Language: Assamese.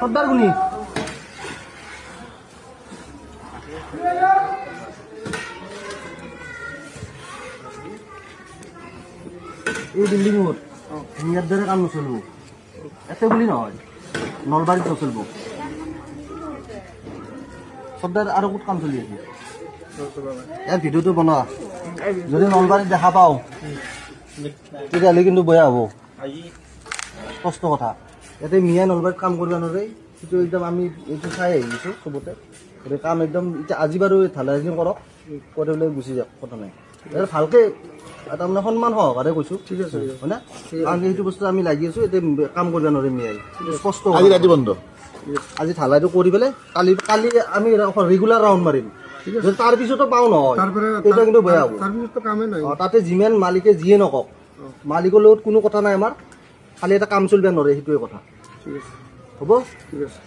সৰ্দাৰ গুনি এই বিল্ডিং ইয়াৰ দ্বাৰা কাম নচলব এতে বুলি নহয় নলবাৰীত নচলব সৰ্দাৰ আৰু ক'ত কাম চলি আছে ইয়াৰ ভিডিঅ'টো বনোৱা যদি নলবাৰীত দেখা পাওঁ তেতিয়াহ'লে কিন্তু বেয়া হ'ব স্পষ্ট কথা ইয়াতে মিয়াই নলবাৰীত কাম কৰিব নোৱাৰে সেইটো একদম আমি এইটো চাই আহিছোঁ চবতে গতিকে কাম একদম এতিয়া আজি বাৰু ঢালাইখিনি কৰক কৰি পেলাই গুচি যাওক কথা নাই ভালকৈ তাৰমানে সন্মান সহকাৰে কৈছোঁ ঠিক আছে হয়নে কাৰণ সেইটো বস্তু আমি লাগি আছোঁ এতিয়া কাম কৰিব নোৱাৰিম মিয়াই স্পষ্ট আজি ৰাতি বন্ধ আজি ঢালাইটো কৰি পেলাই কালি আমি ৰেগুলাৰ ৰাউণ্ড মাৰিম যদি তাৰ পিছতো পাওঁ নহয় তেতিয়া কিন্তু বেয়া হ'ব তাতে যিমান মালিকে যিয়ে নকওক মালিকৰ লগত কোনো কথা নাই আমাৰ খালি এটা কাম চলিব নোৱাৰে সেইটোৱে কথা হ'ব ঠিক আছে